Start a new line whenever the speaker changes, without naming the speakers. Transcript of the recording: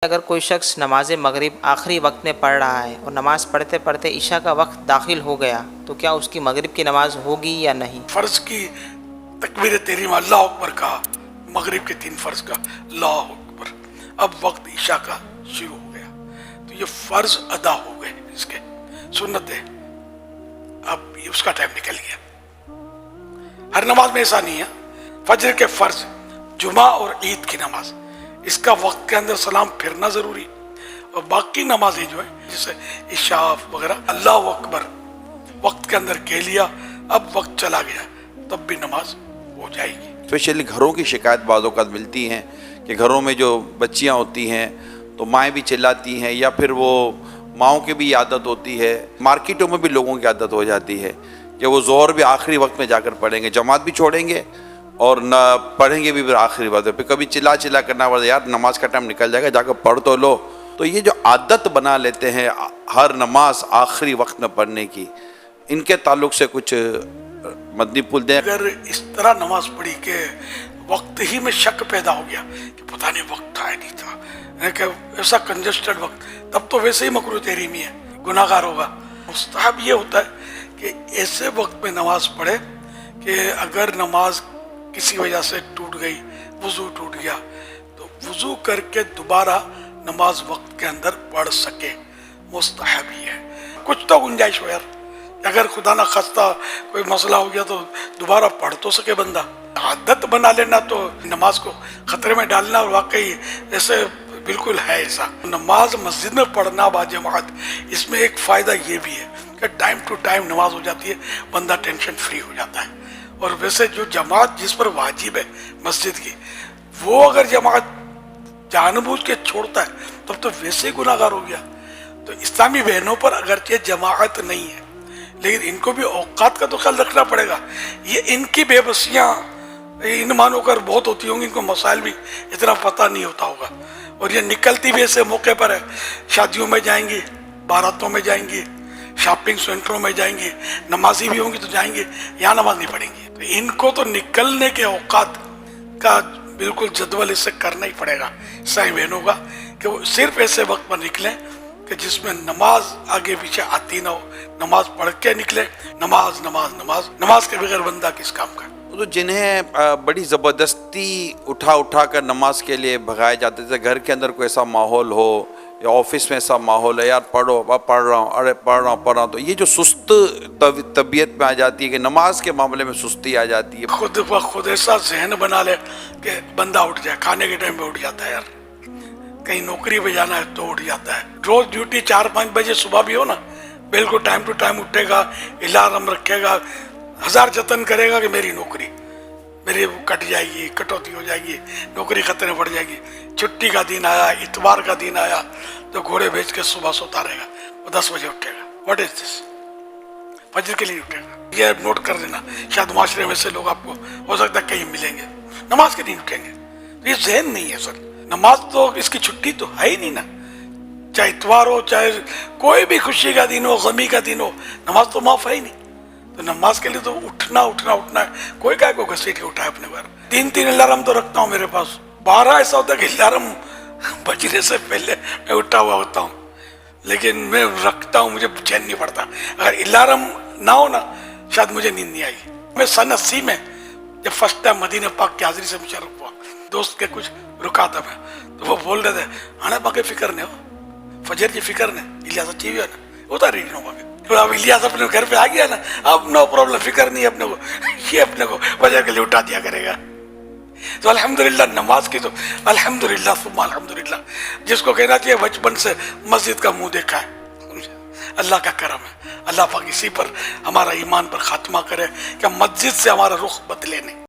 اگر کوئی شخص نماز مغرب آخری وقت میں پڑھ رہا ہے اور نماز پڑھتے پڑھتے عشاء کا وقت داخل ہو گیا تو کیا اس کی مغرب کی نماز ہوگی یا نہیں؟
فرض کی تکبیر تحریم اللہ اکبر کہا، مغرب کے 3 فرض کا اللہ اکبر، اب وقت عشاء کا شروع ہو گیا تو یہ فرض ادا ہو گئے، اس کے سنت ہے، اب اس کا ٹائم نکل گیا۔ ہر نماز میں ایسا نہیں ہے، فجر کے فرض، جمعہ اور عید کی نماز، اس کا وقت کے اندر سلام پھرنا ضروری، اور باقی نمازیں جو ہیں جیسے عشاء وغیرہ اللہ اکبر وقت کے اندر کہہ لیا، اب وقت چلا گیا تب بھی نماز ہو جائے گی۔
اسپیشلی گھروں کی شکایت بعض اوقات ملتی ہیں کہ گھروں میں جو بچیاں ہوتی ہیں تو مائیں بھی چلاتی ہیں، یا پھر وہ ماؤں کی بھی عادت ہوتی ہے، مارکیٹوں میں بھی لوگوں کی عادت ہو جاتی ہے کہ وہ ظہر بھی آخری وقت میں جا کر پڑھیں گے، جماعت بھی چھوڑیں گے اور نہ پڑھیں گے بھی پھر آخری وقت پہ، کبھی چلا کرنا پڑتا ہے، یار نماز کا ٹائم نکل جائے گا، جا کر پڑھ تو لو۔ تو یہ جو عادت بنا لیتے ہیں ہر نماز آخری وقت میں پڑھنے کی، ان کے تعلق سے کچھ مدنی پھول دیں۔
اگر اس طرح نماز پڑھی کہ وقت ہی میں شک پیدا ہو گیا کہ پتہ نہیں وقت آیا نہیں تھا، کہ ایسا کنجسٹڈ وقت، تب تو ویسے ہی مکروہ تحریمی ہے، گناہ گار ہوگا۔ مستحب یہ ہوتا ہے کہ ایسے وقت میں نماز پڑھے کہ اگر نماز کسی وجہ سے ٹوٹ گئی، وضو ٹوٹ گیا، تو وضو کر کے دوبارہ نماز وقت کے اندر پڑھ سکے، مستحب ہی ہے۔ کچھ تو گنجائش ہو یار، اگر خدا نہ خواستہ کوئی مسئلہ ہو گیا تو دوبارہ پڑھ تو سکے بندہ۔ عادت بنا لینا تو نماز کو خطرے میں ڈالنا، اور واقعی ایسے بالکل ہے ایسا۔ نماز مسجد میں پڑھنا باجماعت، اس میں ایک فائدہ یہ بھی ہے کہ ٹائم ٹو ٹائم نماز ہو جاتی ہے، بندہ ٹینشن فری ہو جاتا ہے۔ اور ویسے جو جماعت جس پر واجب ہے مسجد کی، وہ اگر جماعت جان بوجھ کے چھوڑتا ہے تب تو ویسے ہی گناہ گار ہو گیا۔ تو اسلامی بہنوں پر اگرچہ جماعت نہیں ہے لیکن ان کو بھی اوقات کا تو خیال رکھنا پڑے گا۔ یہ ان کی بے بسیاں ان مانو کر بہت ہوتی ہوں گی، ان کو مسائل بھی اتنا پتہ نہیں ہوتا ہوگا، اور یہ نکلتی بھی ایسے موقع پر ہے، شادیوں میں جائیں گی، باراتوں میں جائیں گی، شاپنگ سینٹروں میں جائیں گے، نمازی بھی ہوں گی تو جائیں گے، یہاں نماز نہیں پڑھیں گی۔ تو ان کو تو نکلنے کے اوقات کا بالکل جدول اس سے کرنا ہی پڑے گا عیسائی بہنوں کا، کہ وہ صرف ایسے وقت پر نکلیں کہ جس میں نماز آگے پیچھے آتی نہ ہو، نماز پڑھ کے نکلے۔ نماز نماز نماز نماز کے بغیر بندہ کس کام کا؟
تو جنہیں بڑی زبردستی اٹھا کر نماز کے لیے بھگائے جاتے تھے، گھر کے اندر کوئی ایسا ماحول ہو یا آفس میں ایسا ماحول ہے، یار پڑھو، پڑھ رہا ہوں، ارے پڑھ رہا ہوں، تو یہ جو سست طبیعت میں آ جاتی ہے کہ نماز کے معاملے میں سستی آ جاتی ہے۔
خود بخود ایسا ذہن بنا لے کہ بندہ اٹھ جائے، کھانے کے ٹائم پہ اٹھ جاتا ہے، یار کہیں نوکری پہ جانا ہے تو اٹھ جاتا ہے۔ روز ڈیوٹی 4-5 بجے صبح بھی ہو نا، بالکل ٹائم ٹو ٹائم اٹھے گا، الارم رکھے گا، ہزار جتن کرے گا کہ میری نوکری میری کٹ جائے گی، کٹوتی ہو جائے گی، نوکری خطرے میں پڑ جائے گی۔ چھٹی کا دن آیا، اتوار کا دن آیا تو گھوڑے بھیج کے صبح سوتا رہے گا، وہ 10 بجے اٹھے گا۔ واٹ از دس؟ فجر کے لیے اٹھے گا۔ یہ نوٹ کر دینا، شاید معاشرے میں سے لوگ آپ کو ہو سکتا ہے کہیں ملیں گے، نماز کے دن اٹھیں گے۔ یہ ذہن نہیں ہے سر، نماز تو اس کی چھٹی تو ہے ہی نہیں نا، چاہے اتوار ہو، چاہے کوئی بھی خوشی کا دن ہو، غمی کا دن ہو، نماز تو معاف ہے ہی نہیں۔ تو نماز کے لیے تو اٹھنا ہے، کوئی کہے کو گھسیٹ کے اٹھا ہے اپنے گھر۔ 3 الارم تو رکھتا ہوں میرے پاس، 12 ایسا ہوتا ہے کہ الارم بجنے سے پہلے میں اٹھا ہوا ہوتا ہوں، لیکن میں رکھتا ہوں، مجھے چین نہیں پڑتا۔ اگر الارم نہ ہو نا شاید مجھے نیند نہیں آئی۔ میں سن 80 میں جب فرسٹ ٹائم مدینہ پاک کی حاضری سے مشرف ہوا، دوست کے کچھ رکا تھا میں، تو وہ بول رہے تھے آنے پاک فکر نہیں ہو، فجر کی فکر نہیں، الیاس اچھی بھی ہے نا، ہوتا ریڈ نو پاک۔ اب الیاس اپنے گھر پہ آ گیا نا، اب نو پرابلم، فکر نہیں اپنے کو، یہ اپنے کو فجر کے لیے اٹھا دیا کرے گا۔ تو الحمدللہ نماز کی تو الحمدللہ ثم الحمدللہ، جس کو کہنا چاہیے بچپن سے مسجد کا منہ دیکھا ہے، اللہ کا کرم ہے۔ اللہ پاک اسی پر ہمارا ایمان پر خاتمہ کرے کہ مسجد سے ہمارا رخ بدلے نہیں۔